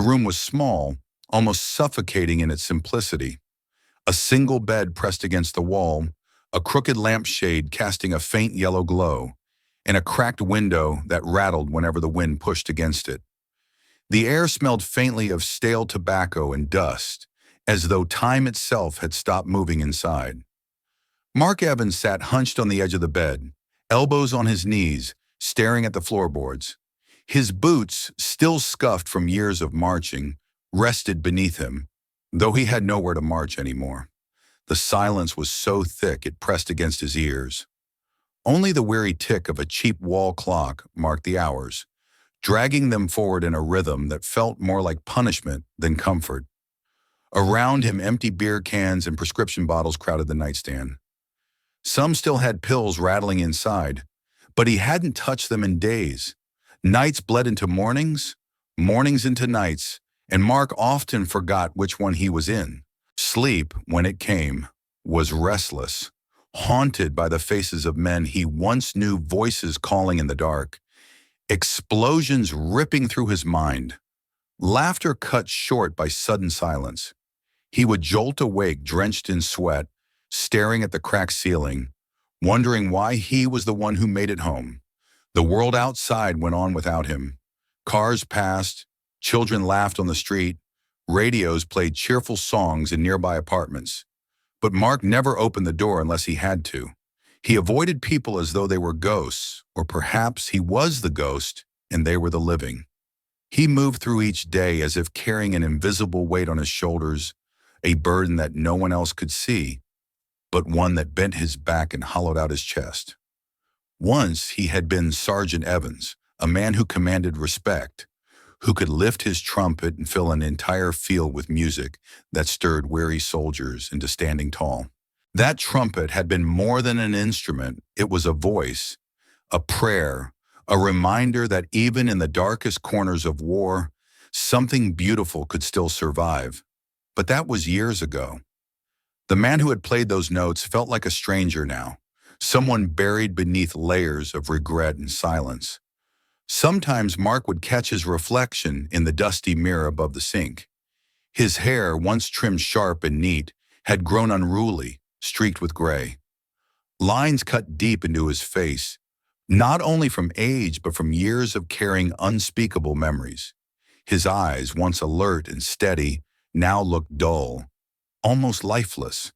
room was small, almost suffocating in its simplicity. A single bed pressed against the wall, a crooked lampshade casting a faint yellow glow, and a cracked window that rattled whenever the wind pushed against it. The air smelled faintly of stale tobacco and dust, as though time itself had stopped moving inside. Mark Evans sat hunched on the edge of the bed, elbows on his knees, staring at the floorboards. His boots, still scuffed from years of marching, rested beneath him, though he had nowhere to march anymore. The silence was so thick it pressed against his ears. Only the weary tick of a cheap wall clock marked the hours, dragging them forward in a rhythm that felt more like punishment than comfort. Around him, empty beer cans and prescription bottles crowded the nightstand. Some still had pills rattling inside, but he hadn't touched them in days. Nights bled into mornings, mornings into nights, and Mark often forgot which one he was in. Sleep, when it came, was restless, haunted by the faces of men he once knew, voices calling in the dark, explosions ripping through his mind, laughter cut short by sudden silence. He would jolt awake, drenched in sweat, staring at the cracked ceiling, wondering why he was the one who made it home. The world outside went on without him. Cars passed, children laughed on the street, radios played cheerful songs in nearby apartments. But Mark never opened the door unless he had to. He avoided people as though they were ghosts, or perhaps he was the ghost and they were the living. He moved through each day as if carrying an invisible weight on his shoulders, a burden that no one else could see, but one that bent his back and hollowed out his chest. Once he had been Sergeant Evans, a man who commanded respect, who could lift his trumpet and fill an entire field with music that stirred weary soldiers into standing tall. That trumpet had been more than an instrument. It was a voice, a prayer, a reminder that even in the darkest corners of war, something beautiful could still survive. But that was years ago. The man who had played those notes felt like a stranger now, someone buried beneath layers of regret and silence. Sometimes Mark would catch his reflection in the dusty mirror above the sink. His hair, once trimmed sharp and neat, had grown unruly, streaked with gray. Lines cut deep into his face, not only from age but from years of carrying unspeakable memories. His eyes, once alert and steady, now looked dull, almost lifeless.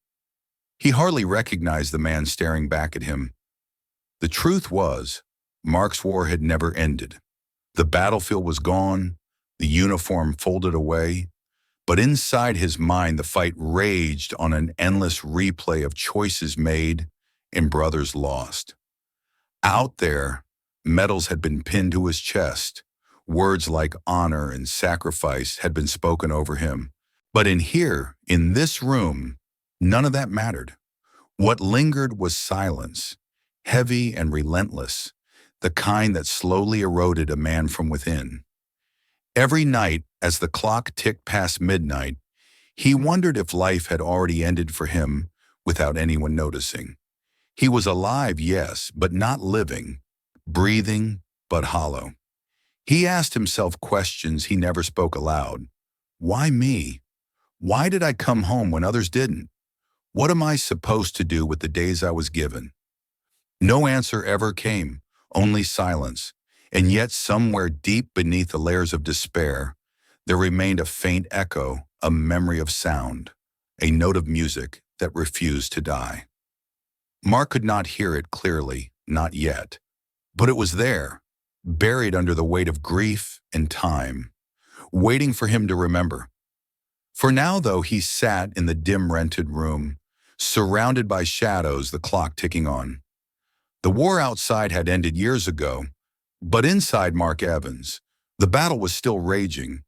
He hardly recognized the man staring back at him. The truth was, Mark's war had never ended. The battlefield was gone, the uniform folded away, but inside his mind the fight raged on an endless replay of choices made and brothers lost. Out there, medals had been pinned to his chest, words like honor and sacrifice had been spoken over him. But in here, in this room, none of that mattered. What lingered was silence, heavy and relentless, the kind that slowly eroded a man from within. Every night, as the clock ticked past midnight, he wondered if life had already ended for him without anyone noticing. He was alive, yes, but not living, breathing, but hollow. He asked himself questions he never spoke aloud. Why me? Why did I come home when others didn't? What am I supposed to do with the days I was given? No answer ever came, only silence, and yet somewhere deep beneath the layers of despair, there remained a faint echo, a memory of sound, a note of music that refused to die. Mark could not hear it clearly, not yet, but it was there, buried under the weight of grief and time, waiting for him to remember. For now, though, he sat in the dim rented room, surrounded by shadows, the clock ticking on. The war outside had ended years ago, but inside Mark Evans, the battle was still raging,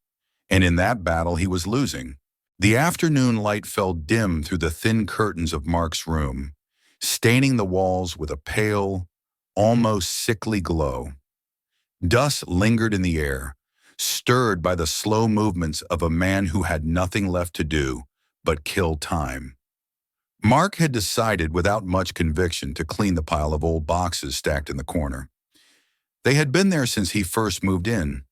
and in that battle he was losing. The afternoon light fell dim through the thin curtains of Mark's room, staining the walls with a pale, almost sickly glow. Dust lingered in the air, stirred by the slow movements of a man who had nothing left to do but kill time. Mark had decided without much conviction to clean the pile of old boxes stacked in the corner. They had been there since he first moved in,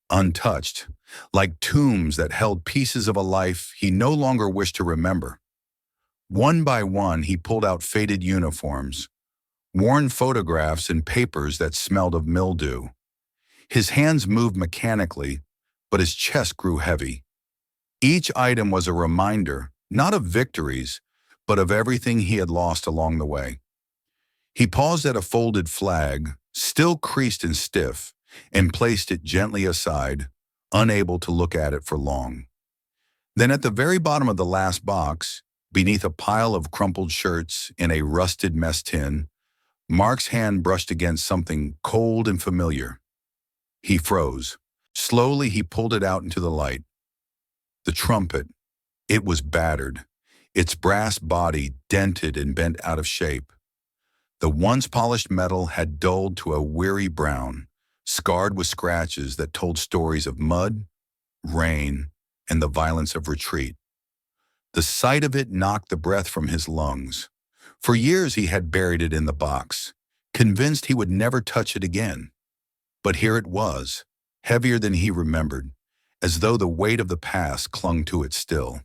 untouched, like tombs that held pieces of a life he no longer wished to remember. One by one, he pulled out faded uniforms, worn photographs, and papers that smelled of mildew. His hands moved mechanically, but his chest grew heavy. Each item was a reminder, not of victories, but of everything he had lost along the way. He paused at a folded flag, still creased and stiff, and placed it gently aside, unable to look at it for long. Then at the very bottom of the last box, beneath a pile of crumpled shirts in a rusted mess tin, Mark's hand brushed against something cold and familiar. He froze. Slowly, he pulled it out into the light. The trumpet. It was battered, its brass body dented and bent out of shape. The once polished metal had dulled to a weary brown, scarred with scratches that told stories of mud, rain, and the violence of retreat. The sight of it knocked the breath from his lungs. For years he had buried it in the box, convinced he would never touch it again. But here it was, heavier than he remembered, as though the weight of the past clung to it still.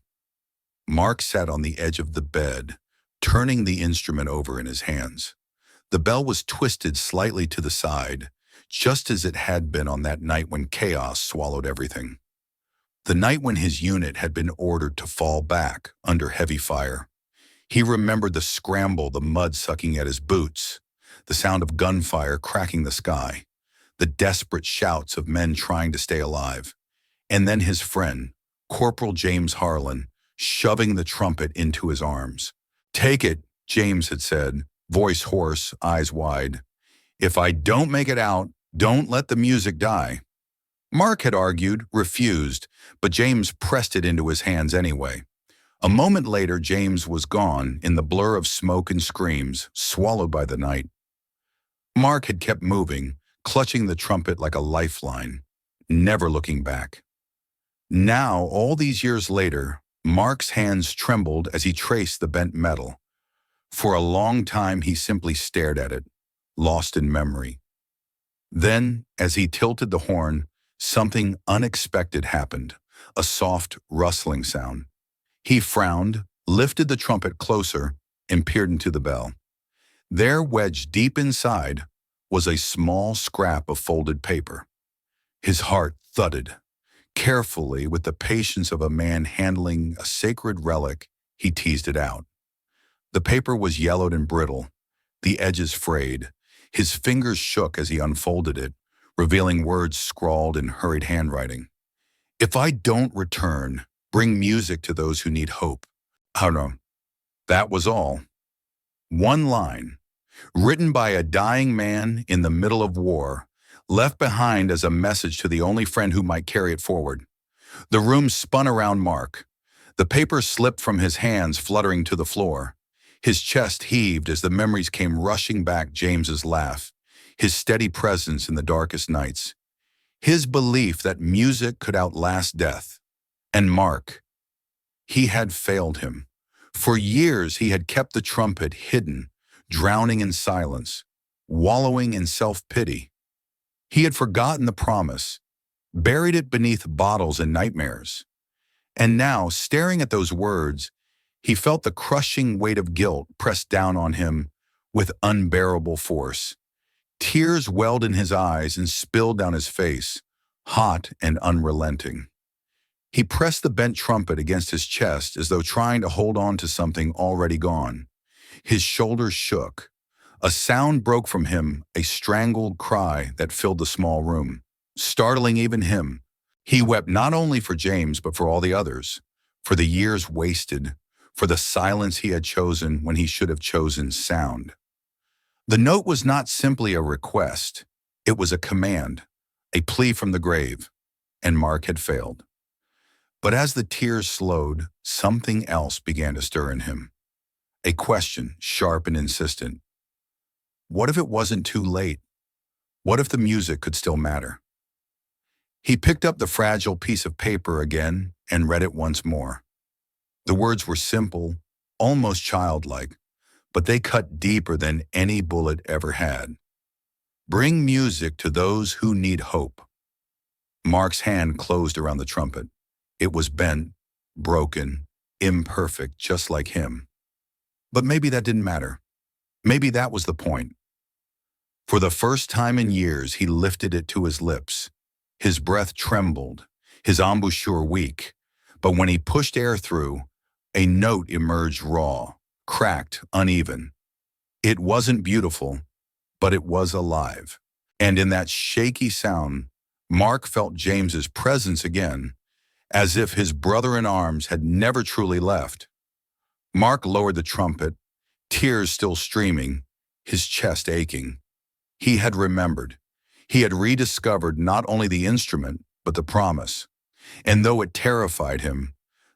Mark sat on the edge of the bed, turning the instrument over in his hands. The bell was twisted slightly to the side, just as it had been on that night when chaos swallowed everything. The night when his unit had been ordered to fall back under heavy fire. He remembered the scramble, the mud sucking at his boots, the sound of gunfire cracking the sky, the desperate shouts of men trying to stay alive, and then his friend, Corporal James Harlan, shoving the trumpet into his arms. "Take it," James had said, voice hoarse, eyes wide. "If I don't make it out, don't let the music die." Mark had argued, refused, but James pressed it into his hands anyway. A moment later, James was gone in the blur of smoke and screams, swallowed by the night. Mark had kept moving, clutching the trumpet like a lifeline, never looking back. Now, all these years later, Mark's hands trembled as he traced the bent metal. For a long time, he simply stared at it, lost in memory. Then, as he tilted the horn, something unexpected happened, a soft, rustling sound. He frowned, lifted the trumpet closer, and peered into the bell. There, wedged deep inside, was a small scrap of folded paper. His heart thudded. Carefully, with the patience of a man handling a sacred relic, he teased it out. The paper was yellowed and brittle, the edges frayed. His fingers shook as he unfolded it, revealing words scrawled in hurried handwriting. "If I don't return, bring music to those who need hope." I don't know. That was all. One line, written by a dying man in the middle of war, left behind as a message to the only friend who might carry it forward. The room spun around Mark. The paper slipped from his hands, fluttering to the floor. His chest heaved as the memories came rushing back. James's laugh, his steady presence in the darkest nights, his belief that music could outlast death. And Mark, he had failed him. For years he had kept the trumpet hidden, drowning in silence, wallowing in self-pity. He had forgotten the promise, buried it beneath bottles and nightmares. And now, staring at those words, he felt the crushing weight of guilt pressed down on him with unbearable force. Tears welled in his eyes and spilled down his face, hot and unrelenting. He pressed the bent trumpet against his chest as though trying to hold on to something already gone. His shoulders shook. A sound broke from him, a strangled cry that filled the small room, startling even him. He wept not only for James, but for all the others, for the years wasted, for the silence he had chosen when he should have chosen sound. The note was not simply a request. It was a command, a plea from the grave, and Mark had failed. But as the tears slowed, something else began to stir in him. A question, sharp and insistent. What if it wasn't too late? What if the music could still matter? He picked up the fragile piece of paper again and read it once more. The words were simple, almost childlike, but they cut deeper than any bullet ever had. Bring music to those who need hope. Mark's hand closed around the trumpet. It was bent, broken, imperfect, just like him. But maybe that didn't matter. Maybe that was the point. For the first time in years, he lifted it to his lips. His breath trembled, his embouchure weak. But when he pushed air through, a note emerged raw, cracked, uneven. It wasn't beautiful, but it was alive. And in that shaky sound, Mark felt James's presence again, as if his brother in arms had never truly left. Mark lowered the trumpet, tears still streaming, his chest aching. He had remembered. He had rediscovered not only the instrument, but the promise. And though it terrified him,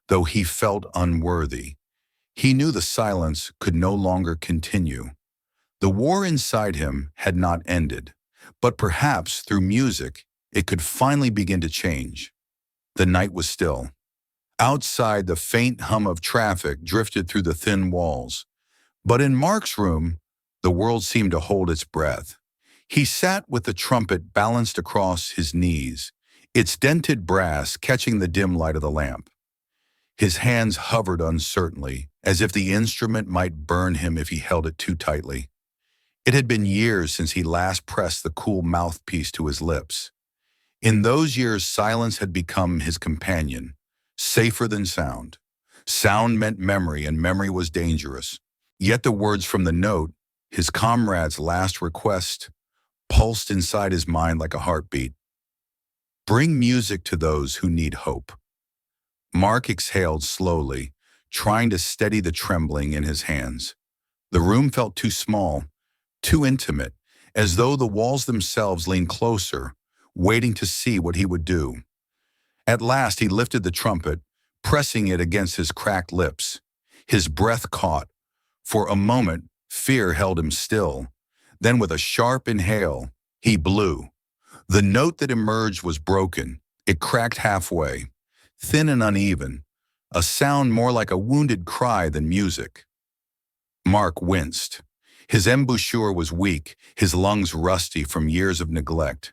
though he felt unworthy, he knew the silence could no longer continue. The war inside him had not ended, but perhaps through music, it could finally begin to change. The night was still. Outside, the faint hum of traffic drifted through the thin walls. But in Mark's room, the world seemed to hold its breath. He sat with the trumpet balanced across his knees, its dented brass catching the dim light of the lamp. His hands hovered uncertainly, as if the instrument might burn him if he held it too tightly. It had been years since he last pressed the cool mouthpiece to his lips. In those years, silence had become his companion, safer than sound. Sound meant memory, and memory was dangerous. Yet the words from the note, his comrade's last request, pulsed inside his mind like a heartbeat. Bring music to those who need hope. Mark exhaled slowly, trying to steady the trembling in his hands. The room felt too small, too intimate, as though the walls themselves leaned closer, waiting to see what he would do. At last he lifted the trumpet, pressing it against his cracked lips. His breath caught. For a moment, fear held him still. Then with a sharp inhale, he blew. The note that emerged was broken. It cracked halfway, thin and uneven, a sound more like a wounded cry than music. Mark winced. His embouchure was weak, his lungs rusty from years of neglect.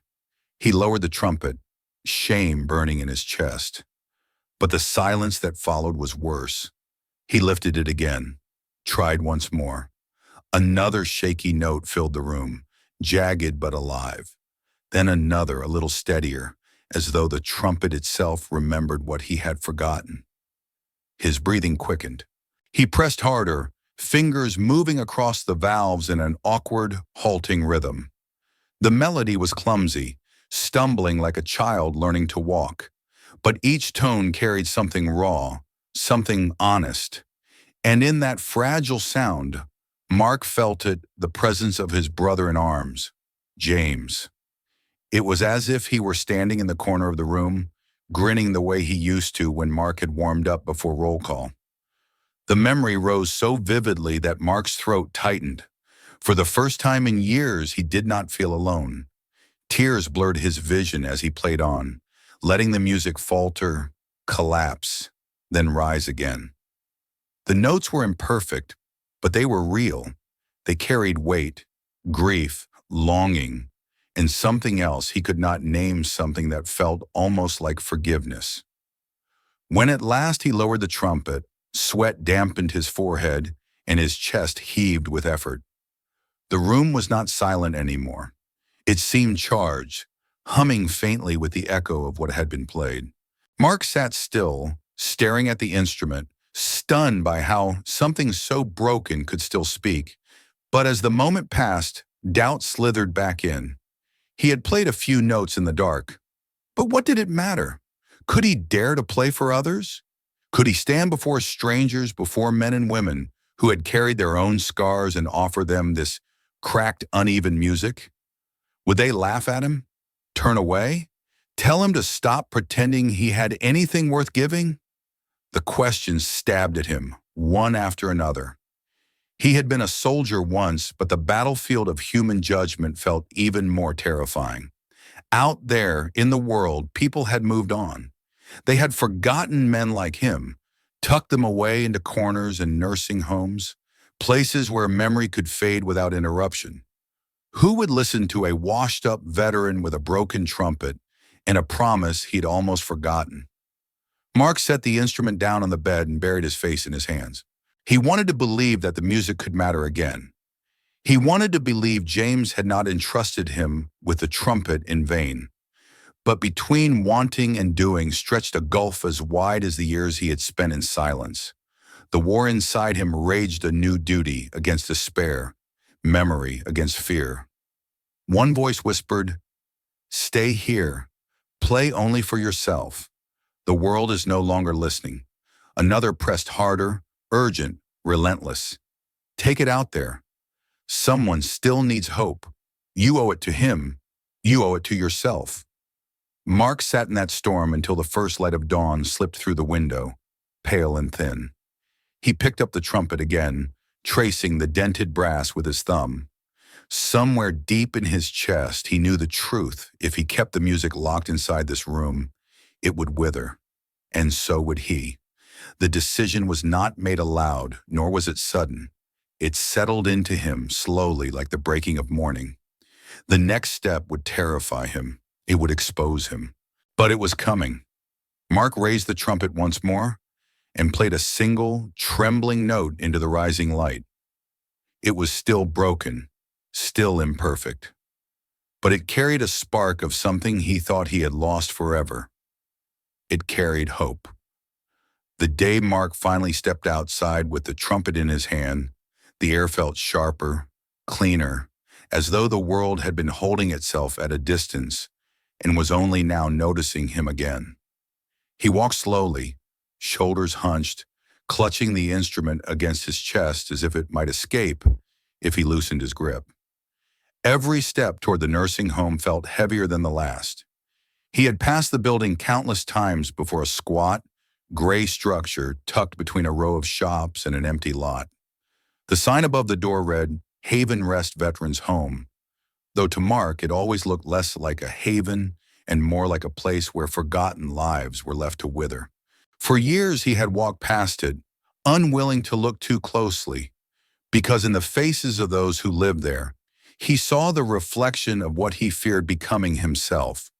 He lowered the trumpet, shame burning in his chest. But the silence that followed was worse. He lifted it again, tried once more. Another shaky note filled the room, jagged but alive. Then another, a little steadier, as though the trumpet itself remembered what he had forgotten. His breathing quickened. He pressed harder, fingers moving across the valves in an awkward, halting rhythm. The melody was clumsy, stumbling like a child learning to walk. But each tone carried something raw, something honest. And in that fragile sound, Mark felt it, the presence of his brother in arms, James. It was as if he were standing in the corner of the room, grinning the way he used to when Mark had warmed up before roll call. The memory rose so vividly that Mark's throat tightened. For the first time in years, he did not feel alone. Tears blurred his vision as he played on, letting the music falter, collapse, then rise again. The notes were imperfect, but they were real. They carried weight, grief, longing, and something else he could not name, something that felt almost like forgiveness. When at last he lowered the trumpet, sweat dampened his forehead and his chest heaved with effort. The room was not silent anymore. It seemed charged, humming faintly with the echo of what had been played. Mark sat still, staring at the instrument, stunned by how something so broken could still speak. But as the moment passed, doubt slithered back in. He had played a few notes in the dark. But what did it matter? Could he dare to play for others? Could he stand before strangers, before men and women who had carried their own scars and offer them this cracked, uneven music? Would they laugh at him? Turn away? Tell him to stop pretending he had anything worth giving? The questions stabbed at him, one after another. He had been a soldier once, but the battlefield of human judgment felt even more terrifying. Out there, in the world, people had moved on. They had forgotten men like him, tucked them away into corners and nursing homes, places where memory could fade without interruption. Who would listen to a washed-up veteran with a broken trumpet and a promise he'd almost forgotten. Mark set the instrument down on the bed and buried his face in his hands. He wanted to believe that the music could matter again. He wanted to believe James had not entrusted him with the trumpet in vain. But between wanting and doing stretched a gulf as wide as the years he had spent in silence. The war inside him raged a new duty against despair, memory against fear. One voice whispered, "Stay here. Play only for yourself. The world is no longer listening." Another pressed harder, urgent, relentless. "Take it out there. Someone still needs hope. You owe it to him. You owe it to yourself." Mark sat in that storm until the first light of dawn slipped through the window, pale and thin. He picked up the trumpet again, tracing the dented brass with his thumb. Somewhere deep in his chest, he knew the truth. If he kept the music locked inside this room, it would wither. And so would he. The decision was not made aloud, nor was it sudden. It settled into him slowly like the breaking of morning. The next step would terrify him. It would expose him. But it was coming. Mark raised the trumpet once more and played a single, trembling note into the rising light. It was still broken, still imperfect. But it carried a spark of something he thought he had lost forever. It carried hope. The day Mark finally stepped outside with the trumpet in his hand, the air felt sharper, cleaner, as though the world had been holding itself at a distance and was only now noticing him again. He walked slowly, shoulders hunched, clutching the instrument against his chest as if it might escape if he loosened his grip. Every step toward the nursing home felt heavier than the last. He had passed the building countless times before, a squat, gray structure tucked between a row of shops and an empty lot. The sign above the door read, "Haven Rest Veterans Home," though to Mark it always looked less like a haven and more like a place where forgotten lives were left to wither. For years he had walked past it, unwilling to look too closely, because in the faces of those who lived there, he saw the reflection of what he feared becoming himself.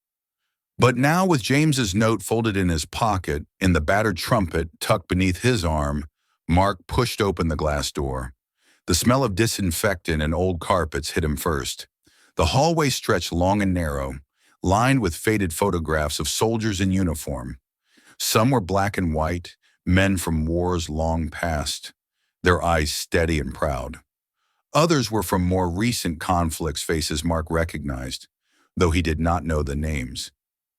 But now, with James's note folded in his pocket and the battered trumpet tucked beneath his arm, Mark pushed open the glass door. The smell of disinfectant and old carpets hit him first. The hallway stretched long and narrow, lined with faded photographs of soldiers in uniform. Some were black and white, men from wars long past, their eyes steady and proud. Others were from more recent conflicts, faces Mark recognized, though he did not know the names.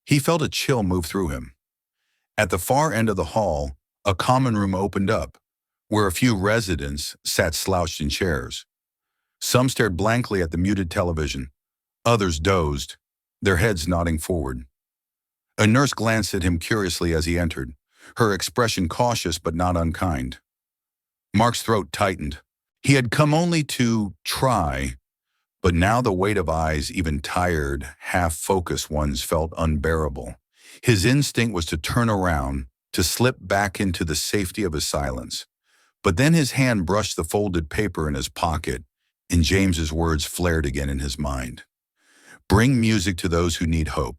He felt a chill move through him. At the far end of the hall, a common room opened up, where a few residents sat slouched in chairs. Some stared blankly at the muted television. Others dozed, their heads nodding forward. A nurse glanced at him curiously as he entered, her expression cautious but not unkind. Mark's throat tightened. He had come only to try, but now the weight of eyes, even tired, half-focused ones, felt unbearable. His instinct was to turn around, to slip back into the safety of his silence. But then his hand brushed the folded paper in his pocket, and James's words flared again in his mind. "Bring music to those who need hope."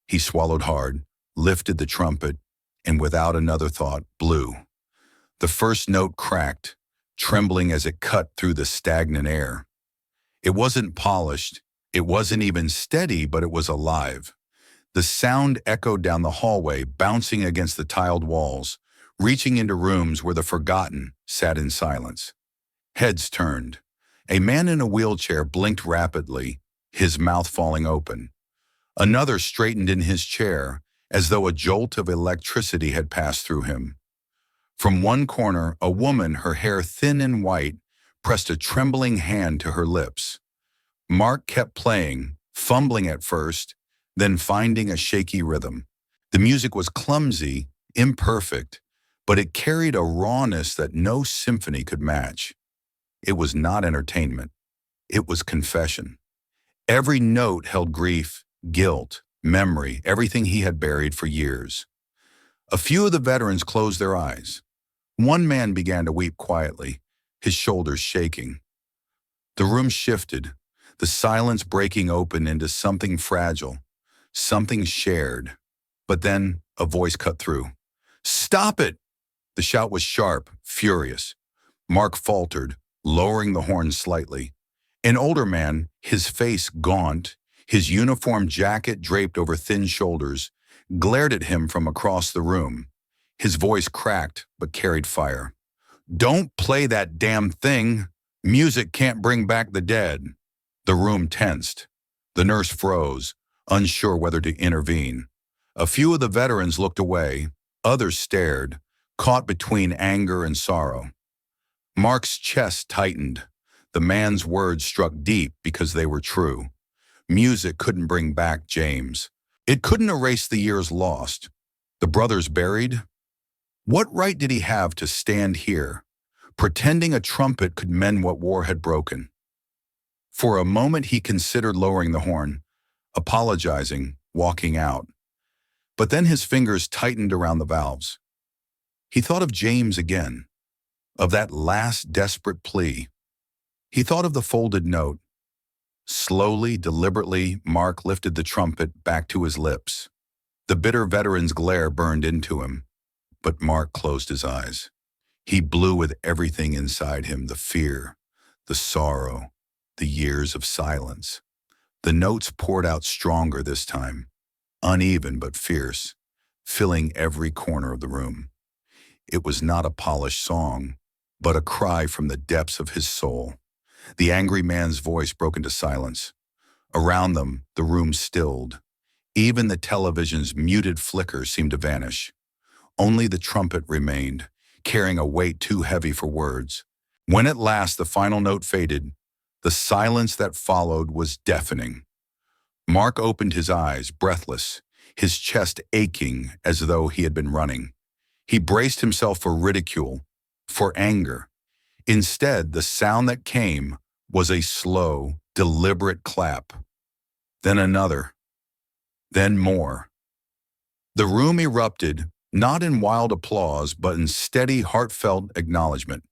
He swallowed hard, lifted the trumpet, and without another thought, blew. The first note cracked, trembling as it cut through the stagnant air. It wasn't polished, it wasn't even steady, but it was alive. The sound echoed down the hallway, bouncing against the tiled walls, reaching into rooms where the forgotten sat in silence. Heads turned. A man in a wheelchair blinked rapidly, his mouth falling open. Another straightened in his chair, as though a jolt of electricity had passed through him. From one corner, a woman, her hair thin and white, pressed a trembling hand to her lips. Mark kept playing, fumbling at first, then finding a shaky rhythm. The music was clumsy, imperfect, but it carried a rawness that no symphony could match. It was not entertainment. It was confession. Every note held grief, guilt, memory, everything he had buried for years. A few of the veterans closed their eyes. One man began to weep quietly, his shoulders shaking. The room shifted, the silence breaking open into something fragile, Something shared. But then a voice cut through. "Stop it!" The shout was sharp, furious. Mark faltered, lowering the horn slightly. An older man, his face gaunt, his uniform jacket draped over thin shoulders, glared at him from across the room. His voice cracked but carried fire. "Don't play that damn thing! Music can't bring back the dead." The room tensed. The nurse froze, unsure whether to intervene. A few of the veterans looked away. Others stared, caught between anger and sorrow. Mark's chest tightened. The man's words struck deep because they were true. Music couldn't bring back James. It couldn't erase the years lost. The brothers buried? What right did he have to stand here, pretending a trumpet could mend what war had broken? For a moment he considered lowering the horn, apologizing, walking out. But then his fingers tightened around the valves. He thought of James again, of that last desperate plea. He thought of the folded note. Slowly, deliberately, Mark lifted the trumpet back to his lips. The bitter veteran's glare burned into him, but Mark closed his eyes. He blew with everything inside him, the fear, the sorrow, the years of silence. The notes poured out stronger this time, uneven but fierce, filling every corner of the room. It was not a polished song, but a cry from the depths of his soul. The angry man's voice broke into silence. Around them, the room stilled. Even the television's muted flicker seemed to vanish. Only the trumpet remained, carrying a weight too heavy for words. When at last the final note faded, the silence that followed was deafening. Mark opened his eyes, breathless, his chest aching as though he had been running. He braced himself for ridicule, for anger. Instead, the sound that came was a slow, deliberate clap. Then another. Then more. The room erupted, not in wild applause, but in steady, heartfelt acknowledgement.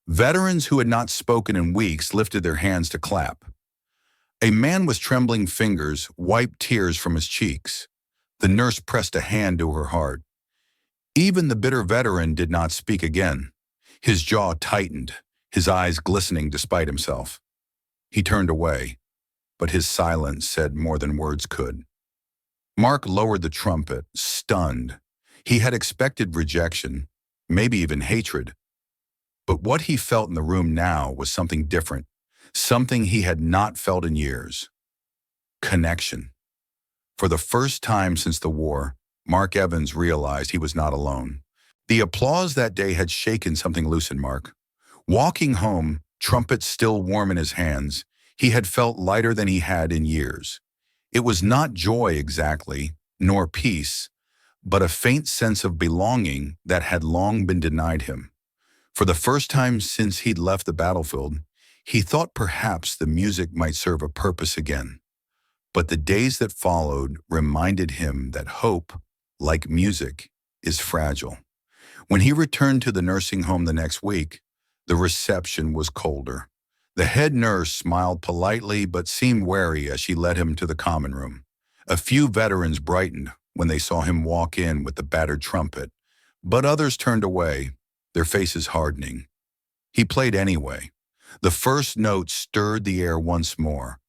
Veterans who had not spoken in weeks lifted their hands to clap. A man with trembling fingers wiped tears from his cheeks. The nurse pressed a hand to her heart. Even the bitter veteran did not speak again. His jaw tightened, his eyes glistening despite himself. He turned away, but his silence said more than words could. Mark lowered the trumpet, stunned. He had expected rejection, maybe even hatred. But what he felt in the room now was something different, something he had not felt in years. Connection. For the first time since the war, Mark Evans realized he was not alone. The applause that day had shaken something loose in Mark. Walking home, trumpet still warm in his hands, he had felt lighter than he had in years. It was not joy exactly, nor peace, but a faint sense of belonging that had long been denied him. For the first time since he'd left the battlefield, he thought perhaps the music might serve a purpose again. But the days that followed reminded him that hope, like music, is fragile. When he returned to the nursing home the next week, the reception was colder. The head nurse smiled politely but seemed wary as she led him to the common room. A few veterans brightened when they saw him walk in with the battered trumpet, but others turned away, their faces hardening. He played anyway. The first note stirred the air once more,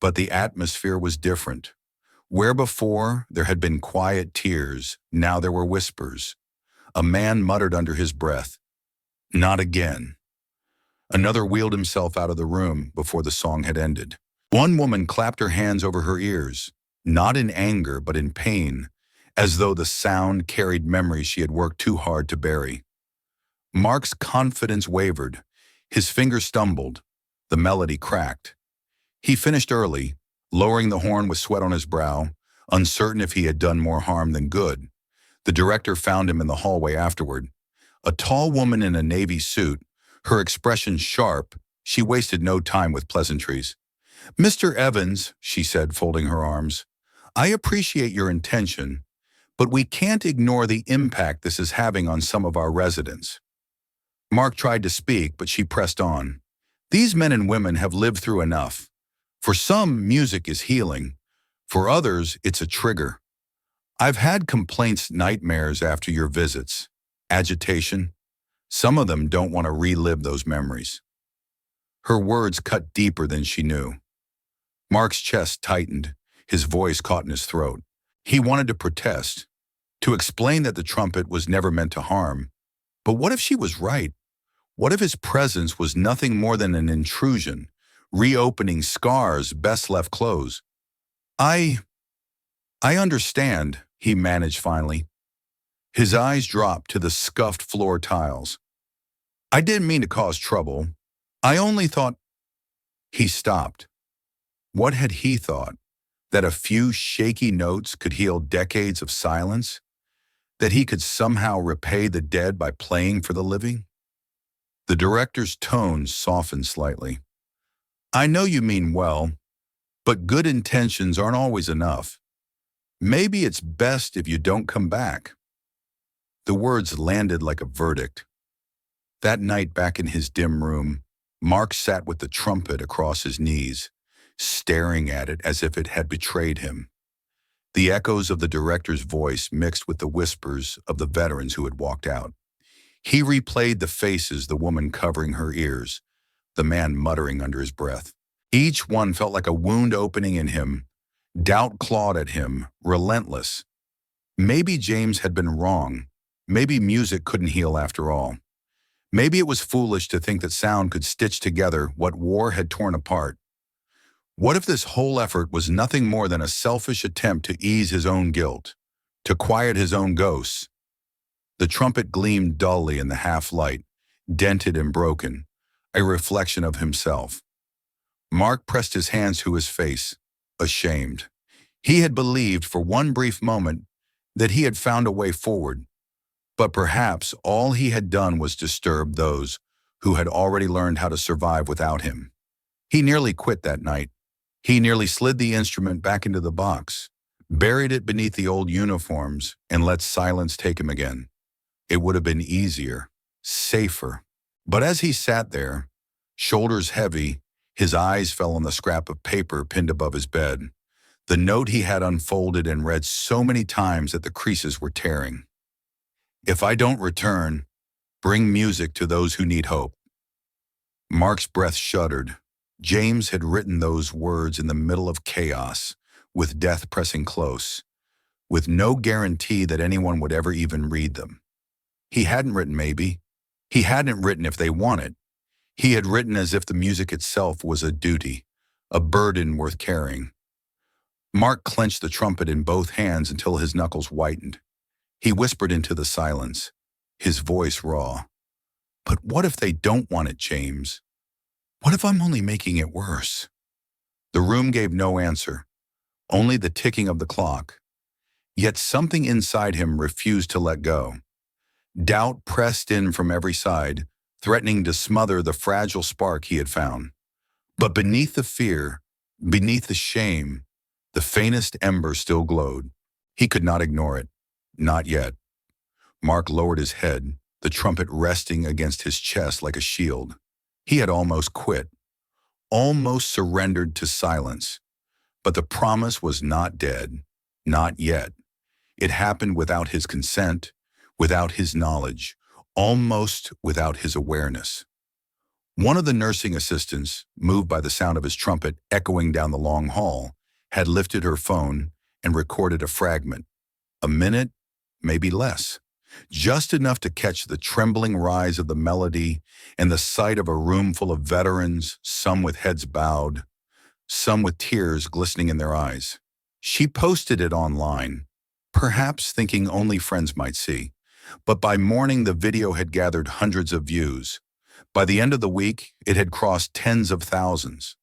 but the atmosphere was different. Where before there had been quiet tears, now there were whispers. A man muttered under his breath, "Not again." Another wheeled himself out of the room before the song had ended. One woman clapped her hands over her ears, not in anger but in pain, as though the sound carried memories she had worked too hard to bury. Mark's confidence wavered. His fingers stumbled. The melody cracked. He finished early, lowering the horn with sweat on his brow, uncertain if he had done more harm than good. The director found him in the hallway afterward. A tall woman in a navy suit, her expression sharp, she wasted no time with pleasantries. "Mr. Evans," she said, folding her arms, "I appreciate your intention, but we can't ignore the impact this is having on some of our residents." Mark tried to speak, but she pressed on. "These men and women have lived through enough. For some, music is healing. For others, it's a trigger. I've had complaints, nightmares after your visits. Agitation. Some of them don't want to relive those memories. Her words cut deeper than she knew. Mark's chest tightened, his voice caught in his throat. He wanted to protest, to explain that the trumpet was never meant to harm. But what if she was right? What if his presence was nothing more than an intrusion, reopening scars best left closed? I understand, he managed finally. His eyes dropped to the scuffed floor tiles. I didn't mean to cause trouble. I only thought... He stopped. What had he thought? That a few shaky notes could heal decades of silence? That he could somehow repay the dead by playing for the living? The director's tone softened slightly. I know you mean well, but good intentions aren't always enough. Maybe it's best if you don't come back. The words landed like a verdict. That night back in his dim room, Mark sat with the trumpet across his knees, staring at it as if it had betrayed him. The echoes of the director's voice mixed with the whispers of the veterans who had walked out. He replayed the faces, the woman covering her ears, the man muttering under his breath. Each one felt like a wound opening in him. Doubt clawed at him, relentless. Maybe James had been wrong. Maybe music couldn't heal after all. Maybe it was foolish to think that sound could stitch together what war had torn apart. What if this whole effort was nothing more than a selfish attempt to ease his own guilt, to quiet his own ghosts? The trumpet gleamed dully in the half-light, dented and broken, a reflection of himself. Mark pressed his hands to his face, ashamed. He had believed for one brief moment that he had found a way forward, but perhaps all he had done was disturb those who had already learned how to survive without him. He nearly quit that night. He nearly slid the instrument back into the box, buried it beneath the old uniforms, and let silence take him again. It would have been easier, safer. But as he sat there, shoulders heavy, his eyes fell on the scrap of paper pinned above his bed, the note he had unfolded and read so many times that the creases were tearing. If I don't return, bring music to those who need hope. Mark's breath shuddered. James had written those words in the middle of chaos, with death pressing close, with no guarantee that anyone would ever even read them. He hadn't written maybe. He hadn't written if they wanted. He had written as if the music itself was a duty, a burden worth carrying. Mark clenched the trumpet in both hands until his knuckles whitened. He whispered into the silence, his voice raw. But what if they don't want it, James? What if I'm only making it worse? The room gave no answer, only the ticking of the clock. Yet something inside him refused to let go. Doubt pressed in from every side, threatening to smother the fragile spark he had found. But beneath the fear, beneath the shame, the faintest ember still glowed. He could not ignore it. Not yet. Mark lowered his head, the trumpet resting against his chest like a shield. He had almost quit, almost surrendered to silence. But the promise was not dead, not yet. It happened without his consent, without his knowledge, almost without his awareness. One of the nursing assistants, moved by the sound of his trumpet echoing down the long hall, had lifted her phone and recorded a fragment. A minute, maybe less. Just enough to catch the trembling rise of the melody and the sight of a room full of veterans, some with heads bowed, some with tears glistening in their eyes. She posted it online, perhaps thinking only friends might see. But by morning, the video had gathered hundreds of views. By the end of the week, it had crossed tens of thousands.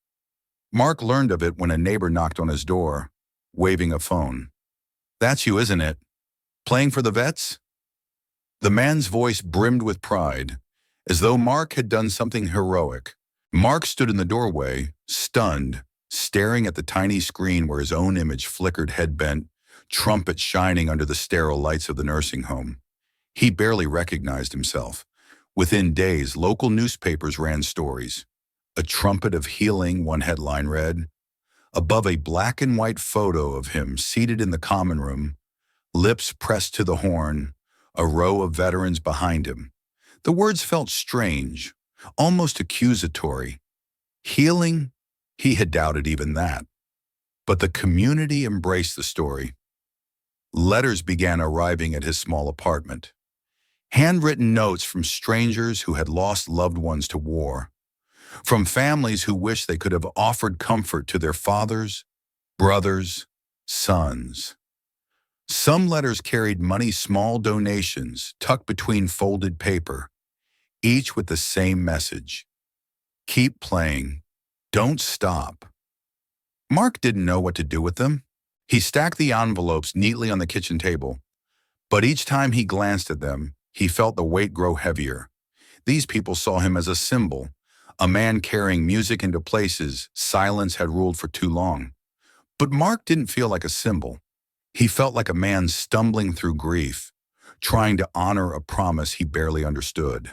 Mark learned of it when a neighbor knocked on his door, waving a phone. That's you, isn't it? Playing for the vets? The man's voice brimmed with pride, as though Mark had done something heroic. Mark stood in the doorway, stunned, staring at the tiny screen where his own image flickered head bent, trumpet shining under the sterile lights of the nursing home. He barely recognized himself. Within days, local newspapers ran stories. A trumpet of healing, one headline read. Above a black and white photo of him seated in the common room, lips pressed to the horn, a row of veterans behind him. The words felt strange, almost accusatory. Healing? He had doubted even that. But the community embraced the story. Letters began arriving at his small apartment. Handwritten notes from strangers who had lost loved ones to war, from families who wished they could have offered comfort to their fathers, brothers, sons. Some letters carried small donations tucked between folded paper, each with the same message: keep playing, don't stop. Mark didn't know what to do with them. He stacked the envelopes neatly on the kitchen table, but each time he glanced at them, he felt the weight grow heavier. These people saw him as a symbol, a man carrying music into places silence had ruled for too long. But Mark didn't feel like a symbol. He felt like a man stumbling through grief, trying to honor a promise he barely understood.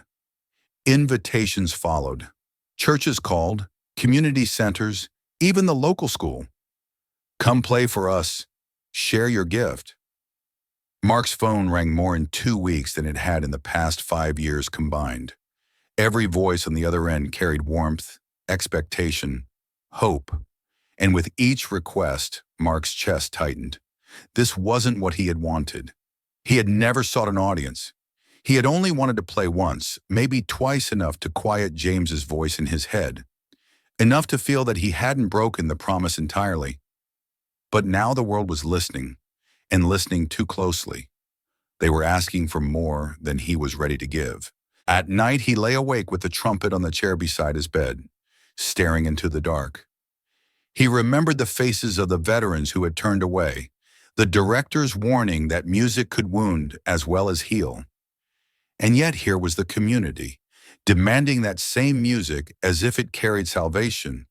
Invitations followed. Churches called, community centers, even the local school. Come play for us. Share your gift. Mark's phone rang more in 2 weeks than it had in the past 5 years combined. Every voice on the other end carried warmth, expectation, hope. And with each request, Mark's chest tightened. This wasn't what he had wanted. He had never sought an audience. He had only wanted to play once, maybe twice enough to quiet James's voice in his head, enough to feel that he hadn't broken the promise entirely. But now the world was listening, and listening too closely. They were asking for more than he was ready to give. At night, he lay awake with the trumpet on the chair beside his bed, staring into the dark. He remembered the faces of the veterans who had turned away, the director's warning that music could wound as well as heal. And yet here was the community, demanding that same music as if it carried salvation.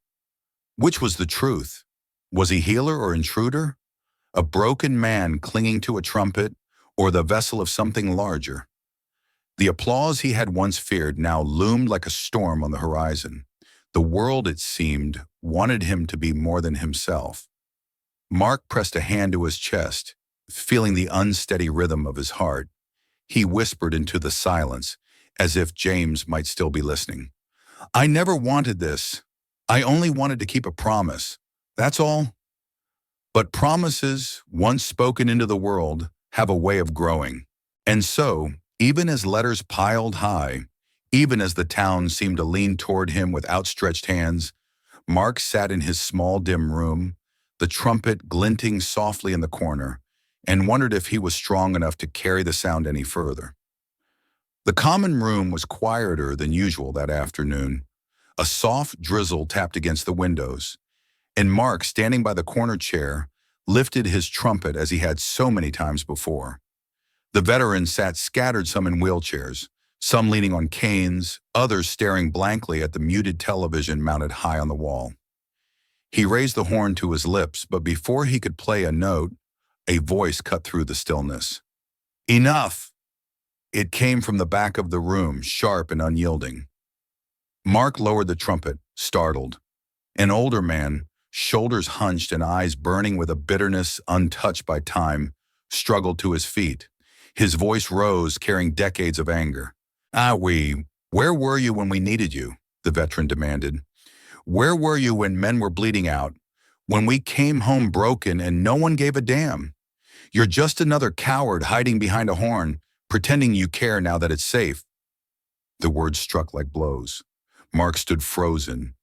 Which was the truth? Was he healer or intruder? A broken man clinging to a trumpet, or the vessel of something larger? The applause he had once feared now loomed like a storm on the horizon. The world, it seemed, wanted him to be more than himself. Mark pressed a hand to his chest, feeling the unsteady rhythm of his heart. He whispered into the silence, as if James might still be listening. I never wanted this. I only wanted to keep a promise. That's all. But promises, once spoken into the world, have a way of growing. And so, even as letters piled high, even as the town seemed to lean toward him with outstretched hands, Mark sat in his small dim room, the trumpet glinting softly in the corner, and wondered if he was strong enough to carry the sound any further. The common room was quieter than usual that afternoon. A soft drizzle tapped against the windows, and Mark, standing by the corner chair, lifted his trumpet as he had so many times before. The veterans sat scattered, some in wheelchairs, some leaning on canes, others staring blankly at the muted television mounted high on the wall. He raised the horn to his lips, but before he could play a note, a voice cut through the stillness. Enough! It came from the back of the room, sharp and unyielding. Mark lowered the trumpet, startled. An older man, shoulders hunched and eyes burning with a bitterness untouched by time, struggled to his feet. His voice rose, carrying decades of anger. Where were you when we needed you? The veteran demanded. Where were you when men were bleeding out? When we came home broken and no one gave a damn? You're just another coward hiding behind a horn, pretending you care now that it's safe. The words struck like blows. Mark stood frozen,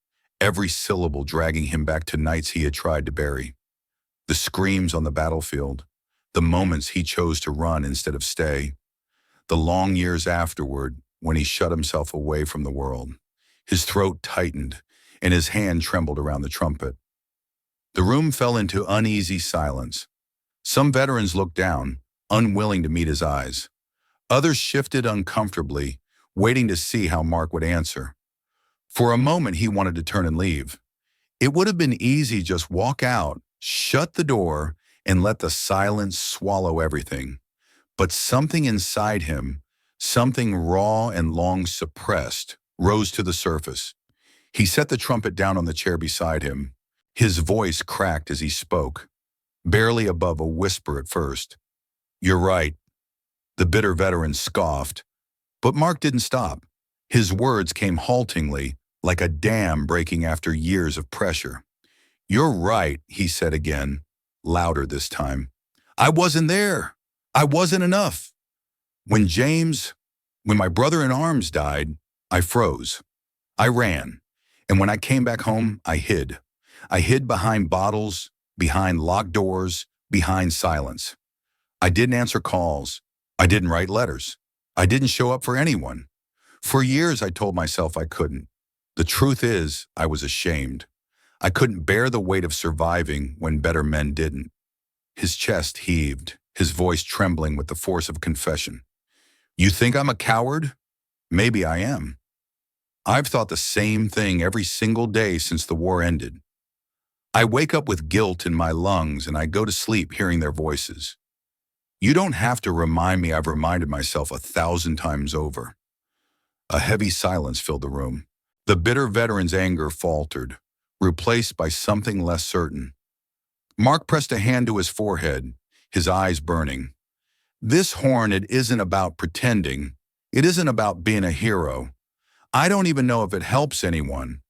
every syllable dragging him back to nights he had tried to bury. The screams on the battlefield, the moments he chose to run instead of stay, the long years afterward when he shut himself away from the world. His throat tightened, and his hand trembled around the trumpet. The room fell into uneasy silence. Some veterans looked down, unwilling to meet his eyes. Others shifted uncomfortably, waiting to see how Mark would answer. For a moment, he wanted to turn and leave. It would have been easy just walk out, shut the door, and let the silence swallow everything. But something inside him, something raw and long suppressed, rose to the surface. He set the trumpet down on the chair beside him. His voice cracked as he spoke, barely above a whisper at first. "You're right," the bitter veteran scoffed, but Mark didn't stop. His words came haltingly, like a dam breaking after years of pressure. "You're right," he said again, louder this time. "I wasn't there. I wasn't enough. When James, when my brother-in-arms died, I froze. I ran. And when I came back home, I hid. I hid behind bottles, behind locked doors, behind silence. I didn't answer calls. I didn't write letters. I didn't show up for anyone. For years, I told myself I couldn't. The truth is, I was ashamed. I couldn't bear the weight of surviving when better men didn't." His chest heaved, his voice trembling with the force of confession. "You think I'm a coward? Maybe I am. I've thought the same thing every single day since the war ended. I wake up with guilt in my lungs and I go to sleep hearing their voices. You don't have to remind me I've reminded myself 1,000 times over." A heavy silence filled the room. The bitter veteran's anger faltered, replaced by something less certain. Mark pressed a hand to his forehead, his eyes burning. "This horn, it isn't about pretending. It isn't about being a hero. I don't even know if it helps anyone,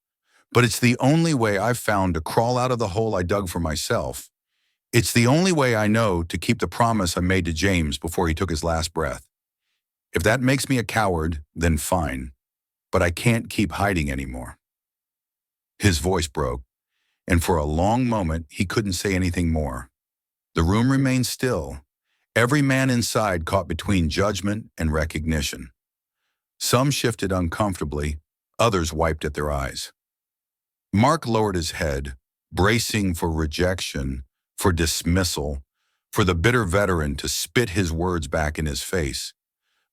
but it's the only way I've found to crawl out of the hole I dug for myself. It's the only way I know to keep the promise I made to James before he took his last breath. If that makes me a coward, then fine, but I can't keep hiding anymore." His voice broke, and for a long moment he couldn't say anything more. The room remained still, every man inside caught between judgment and recognition. Some shifted uncomfortably, others wiped at their eyes. Mark lowered his head, bracing for rejection, for dismissal, for the bitter veteran to spit his words back in his face.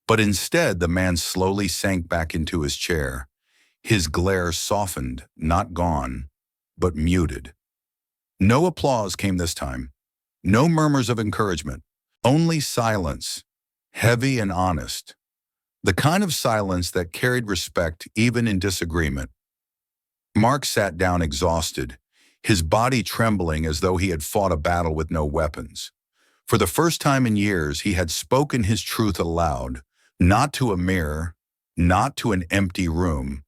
But instead, the man slowly sank back into his chair. His glare softened, not gone, but muted. No applause came this time. No murmurs of encouragement. Only silence, heavy and honest. The kind of silence that carried respect even in disagreement. Mark sat down exhausted, his body trembling as though he had fought a battle with no weapons. For the first time in years, he had spoken his truth aloud, not to a mirror, not to an empty room,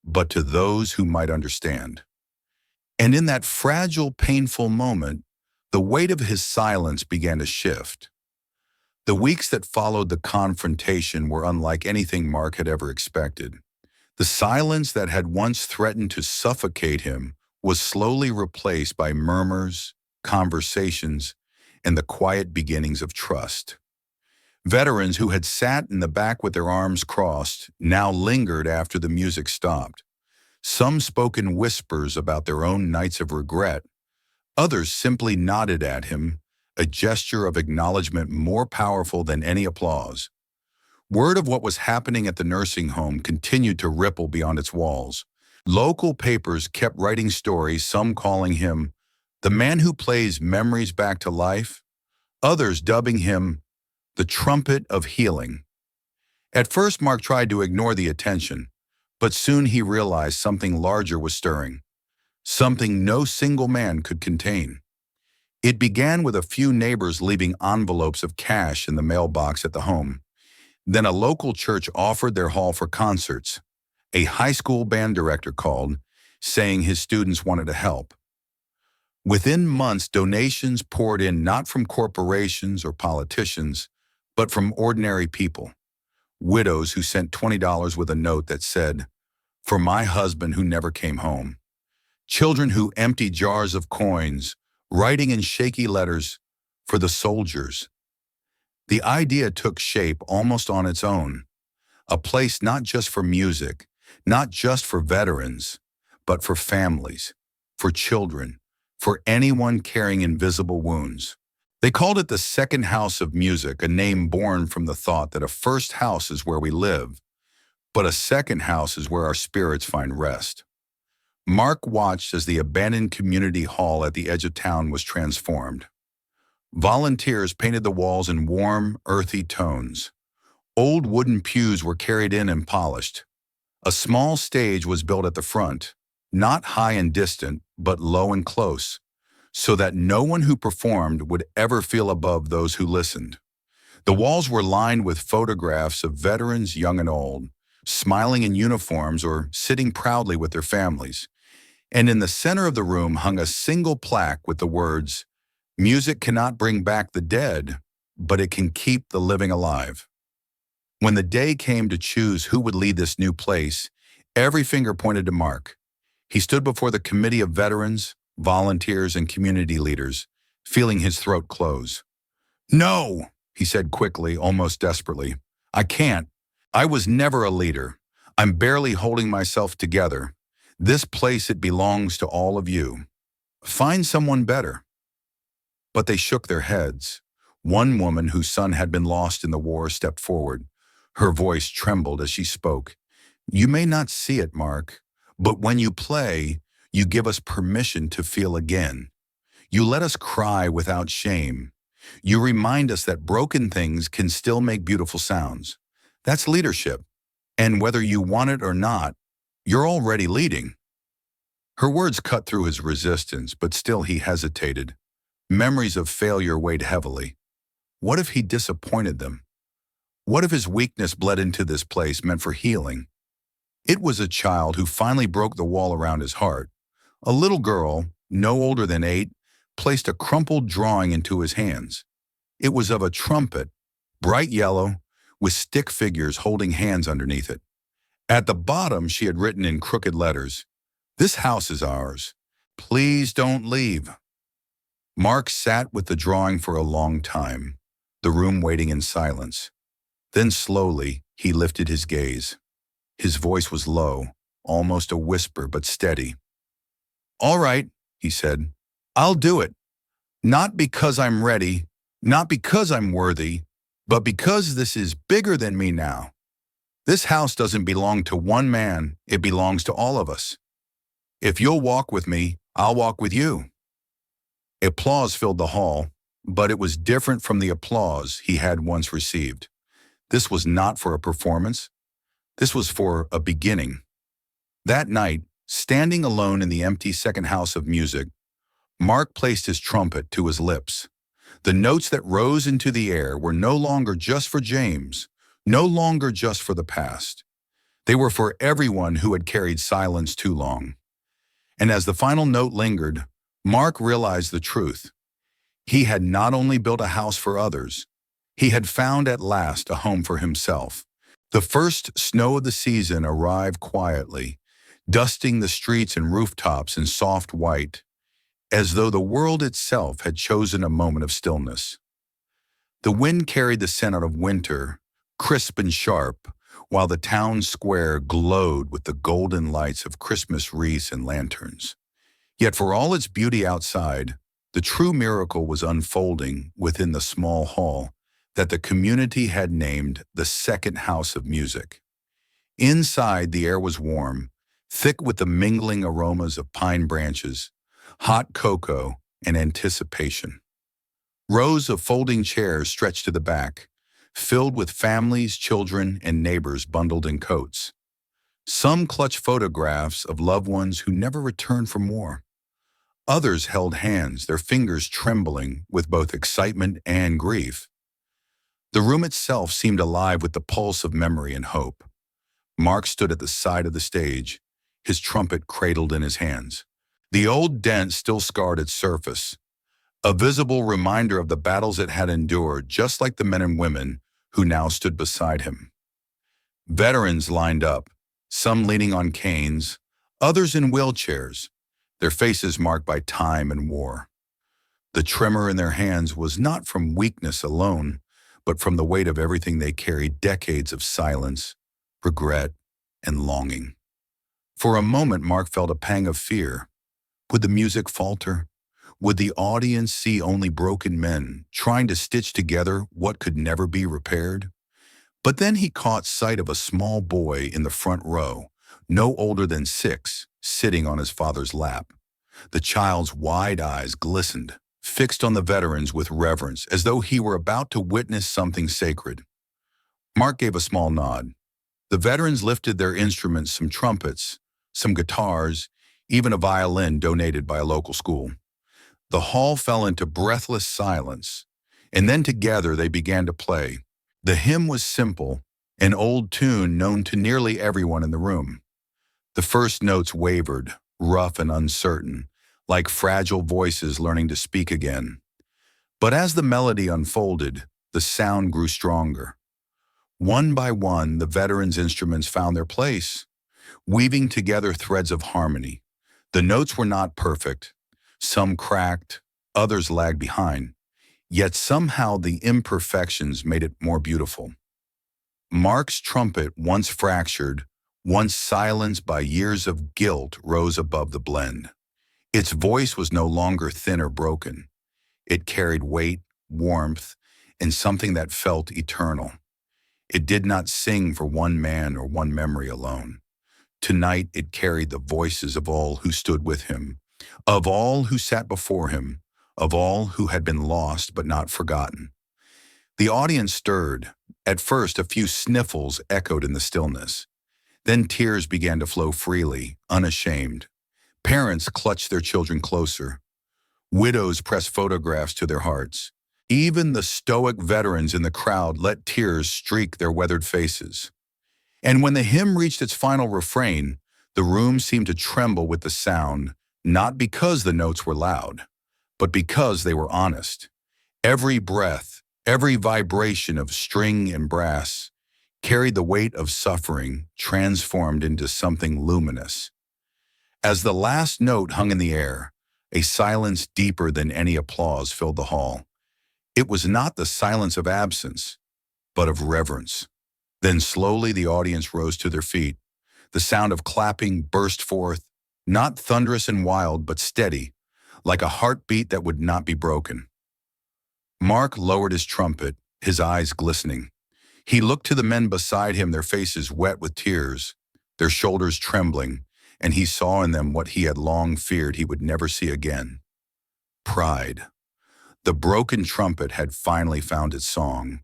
but to those who might understand. And in that fragile, painful moment, the weight of his silence began to shift. The weeks that followed the confrontation were unlike anything Mark had ever expected. The silence that had once threatened to suffocate him was slowly replaced by murmurs, conversations, and the quiet beginnings of trust. Veterans who had sat in the back with their arms crossed now lingered after the music stopped. Some spoke in whispers about their own nights of regret. Others simply nodded at him, a gesture of acknowledgement more powerful than any applause. Word of what was happening at the nursing home continued to ripple beyond its walls. Local papers kept writing stories, some calling him the man who plays memories back to life, others dubbing him the Trumpet of Healing. At first, Mark tried to ignore the attention, but soon he realized something larger was stirring, something no single man could contain. It began with a few neighbors leaving envelopes of cash in the mailbox at the home. Then a local church offered their hall for concerts. A high school band director called, saying his students wanted to help. Within months, donations poured in not from corporations or politicians, but from ordinary people. Widows who sent $20 with a note that said, "For my husband who never came home." Children who emptied jars of coins, writing in shaky letters, "For the soldiers." The idea took shape almost on its own. A place not just for music, not just for veterans, but for families, for children, for anyone carrying invisible wounds. They called it the second house of music, a name born from the thought that a first house is where we live, but a second house is where our spirits find rest. Mark watched as the abandoned community hall at the edge of town was transformed. Volunteers painted the walls in warm, earthy tones. Old wooden pews were carried in and polished. A small stage was built at the front, not high and distant, but low and close, so that no one who performed would ever feel above those who listened. The walls were lined with photographs of veterans young and old, smiling in uniforms or sitting proudly with their families. And in the center of the room hung a single plaque with the words, "Music cannot bring back the dead, but it can keep the living alive." When the day came to choose who would lead this new place, every finger pointed to Mark. He stood before the committee of veterans, volunteers, and community leaders, feeling his throat close. "No," he said quickly, almost desperately. "I can't. I was never a leader. I'm barely holding myself together. This place, it belongs to all of you. Find someone better." But they shook their heads. One woman whose son had been lost in the war stepped forward. Her voice trembled as she spoke. "You may not see it, Mark, but when you play, you give us permission to feel again. You let us cry without shame. You remind us that broken things can still make beautiful sounds. That's leadership. And whether you want it or not, you're already leading." Her words cut through his resistance, but still he hesitated. Memories of failure weighed heavily. What if he disappointed them? What if his weakness bled into this place meant for healing? It was a child who finally broke the wall around his heart. A little girl, no older than 8, placed a crumpled drawing into his hands. It was of a trumpet, bright yellow, with stick figures holding hands underneath it. At the bottom, she had written in crooked letters, "This house is ours. Please don't leave." Mark sat with the drawing for a long time, the room waiting in silence. Then slowly, he lifted his gaze. His voice was low, almost a whisper, but steady. "All right," he said, "I'll do it. Not because I'm ready, not because I'm worthy, but because this is bigger than me now. This house doesn't belong to one man, it belongs to all of us. If you'll walk with me, I'll walk with you." Applause filled the hall, but it was different from the applause he had once received. This was not for a performance. This was for a beginning. That night, standing alone in the empty second house of music, Mark placed his trumpet to his lips. The notes that rose into the air were no longer just for James, no longer just for the past. They were for everyone who had carried silence too long. And as the final note lingered, Mark realized the truth. He had not only built a house for others, he had found at last a home for himself. The first snow of the season arrived quietly, dusting the streets and rooftops in soft white, as though the world itself had chosen a moment of stillness. The wind carried the scent of winter, crisp and sharp, while the town square glowed with the golden lights of Christmas wreaths and lanterns. Yet for all its beauty outside, the true miracle was unfolding within the small hall that the community had named the second house of music. Inside, the air was warm, thick with the mingling aromas of pine branches, hot cocoa, and anticipation. Rows of folding chairs stretched to the back, filled with families, children, and neighbors bundled in coats. Some clutched photographs of loved ones who never returned from war. Others held hands, their fingers trembling with both excitement and grief. The room itself seemed alive with the pulse of memory and hope. Mark stood at the side of the stage, his trumpet cradled in his hands. The old dent still scarred its surface, a visible reminder of the battles it had endured, just like the men and women who now stood beside him. Veterans lined up, some leaning on canes, others in wheelchairs, their faces marked by time and war. The tremor in their hands was not from weakness alone, but from the weight of everything they carried, decades of silence, regret, and longing. For a moment, Mark felt a pang of fear. Would the music falter? Would the audience see only broken men trying to stitch together what could never be repaired? But then he caught sight of a small boy in the front row, no older than 6, sitting on his father's lap. The child's wide eyes glistened, fixed on the veterans with reverence, as though he were about to witness something sacred. Mark gave a small nod. The veterans lifted their instruments, some trumpets, some guitars, even a violin donated by a local school. The hall fell into breathless silence, and then together they began to play. The hymn was simple, an old tune known to nearly everyone in the room. The first notes wavered, rough and uncertain, like fragile voices learning to speak again. But as the melody unfolded, the sound grew stronger. One by one, the veterans' instruments found their place, weaving together threads of harmony. The notes were not perfect. Some cracked, others lagged behind. Yet somehow the imperfections made it more beautiful. Mark's trumpet, once fractured, once silenced by years of guilt, rose above the blend. Its voice was no longer thin or broken. It carried weight, warmth, and something that felt eternal. It did not sing for one man or one memory alone. Tonight it carried the voices of all who stood with him, of all who sat before him, of all who had been lost but not forgotten. The audience stirred. At first, a few sniffles echoed in the stillness. Then tears began to flow freely, unashamed. Parents clutched their children closer. Widows pressed photographs to their hearts. Even the stoic veterans in the crowd let tears streak their weathered faces. And when the hymn reached its final refrain, the room seemed to tremble with the sound, not because the notes were loud, but because they were honest. Every breath, every vibration of string and brass carried the weight of suffering transformed into something luminous. As the last note hung in the air, a silence deeper than any applause filled the hall. It was not the silence of absence, but of reverence. Then slowly the audience rose to their feet. The sound of clapping burst forth, not thunderous and wild, but steady, like a heartbeat that would not be broken. Mark lowered his trumpet, his eyes glistening. He looked to the men beside him, their faces wet with tears, their shoulders trembling, and he saw in them what he had long feared he would never see again: pride. The broken trumpet had finally found its song,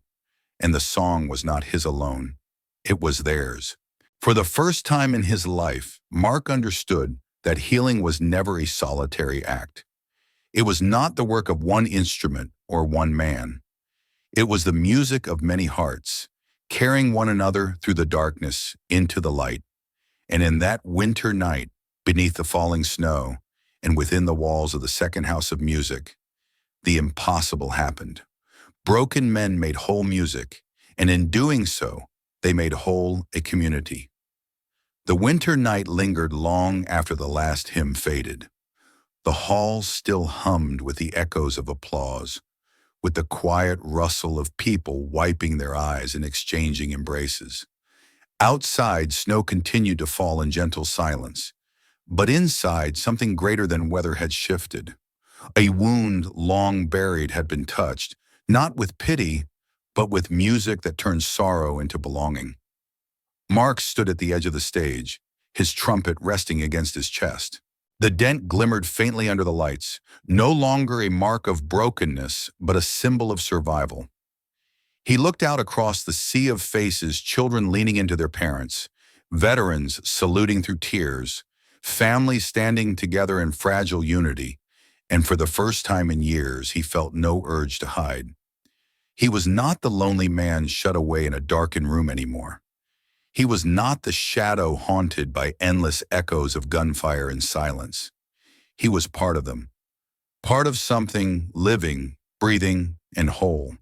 and the song was not his alone. It was theirs. For the first time in his life, Mark understood that healing was never a solitary act. It was not the work of one instrument or one man. It was the music of many hearts, carrying one another through the darkness into the light. And in that winter night, beneath the falling snow, and within the walls of the second house of music, the impossible happened. Broken men made whole music, and in doing so, they made whole a community. The winter night lingered long after the last hymn faded. The hall still hummed with the echoes of applause, with the quiet rustle of people wiping their eyes and exchanging embraces. Outside, snow continued to fall in gentle silence, but inside, something greater than weather had shifted. A wound long buried had been touched, not with pity, but with music that turned sorrow into belonging. Mark stood at the edge of the stage, his trumpet resting against his chest. The dent glimmered faintly under the lights, no longer a mark of brokenness, but a symbol of survival. He looked out across the sea of faces, children leaning into their parents, veterans saluting through tears, families standing together in fragile unity, and for the first time in years, he felt no urge to hide. He was not the lonely man shut away in a darkened room anymore. He was not the shadow haunted by endless echoes of gunfire and silence. He was part of them, part of something living, breathing, and whole.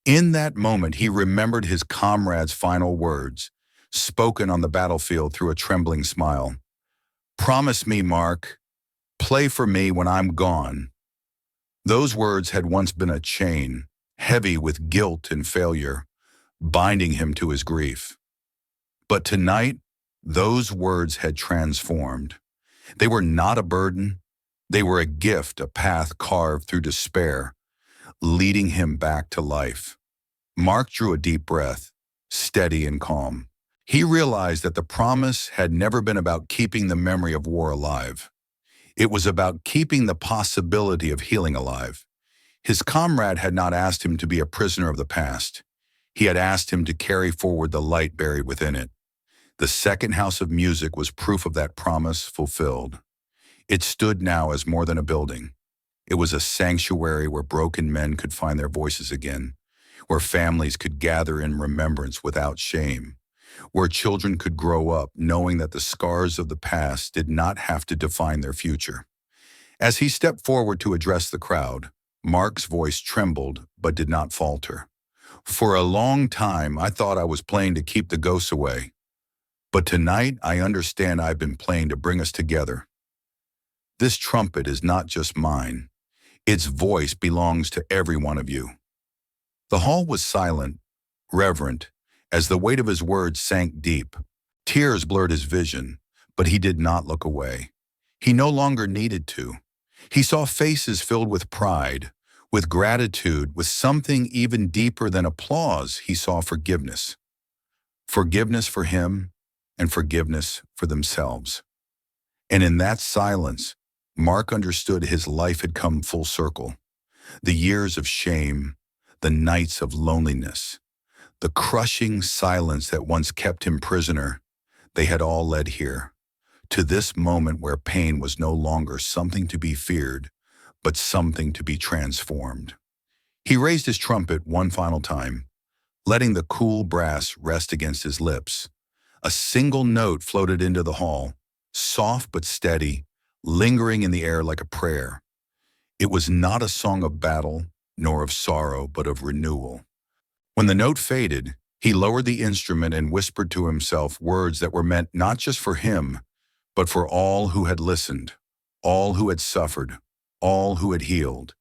In that moment, he remembered his comrade's final words, spoken on the battlefield through a trembling smile. "Promise me, Mark, play for me when I'm gone." Those words had once been a chain, heavy with guilt and failure, binding him to his grief. But tonight, those words had transformed. They were not a burden. They were a gift, a path carved through despair, leading him back to life. Mark drew a deep breath, steady and calm. He realized that the promise had never been about keeping the memory of war alive. It was about keeping the possibility of healing alive. His comrade had not asked him to be a prisoner of the past. He had asked him to carry forward the light buried within it. The second house of music was proof of that promise fulfilled. It stood now as more than a building. It was a sanctuary where broken men could find their voices again, where families could gather in remembrance without shame, where children could grow up knowing that the scars of the past did not have to define their future. As he stepped forward to address the crowd, Mark's voice trembled but did not falter. For a long time, I thought I was playing to keep the ghosts away, but tonight I understand I've been playing to bring us together. This trumpet is not just mine. Its voice belongs to every one of you. The hall was silent, reverent, as the weight of his words sank deep. Tears blurred his vision, but he did not look away. He no longer needed to. He saw faces filled with pride, with gratitude, with something even deeper than applause. He saw forgiveness. Forgiveness for him and forgiveness for themselves. And in that silence, Mark understood his life had come full circle. The years of shame, the nights of loneliness, the crushing silence that once kept him prisoner, they had all led here, to this moment where pain was no longer something to be feared, but something to be transformed. He raised his trumpet one final time, letting the cool brass rest against his lips. A single note floated into the hall, soft but steady, lingering in the air like a prayer. It was not a song of battle, nor of sorrow, but of renewal. When the note faded, he lowered the instrument and whispered to himself words that were meant not just for him, but for all who had listened, all who had suffered, all who had healed.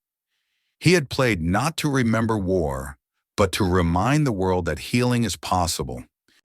He had played not to remember war, but to remind the world that healing is possible,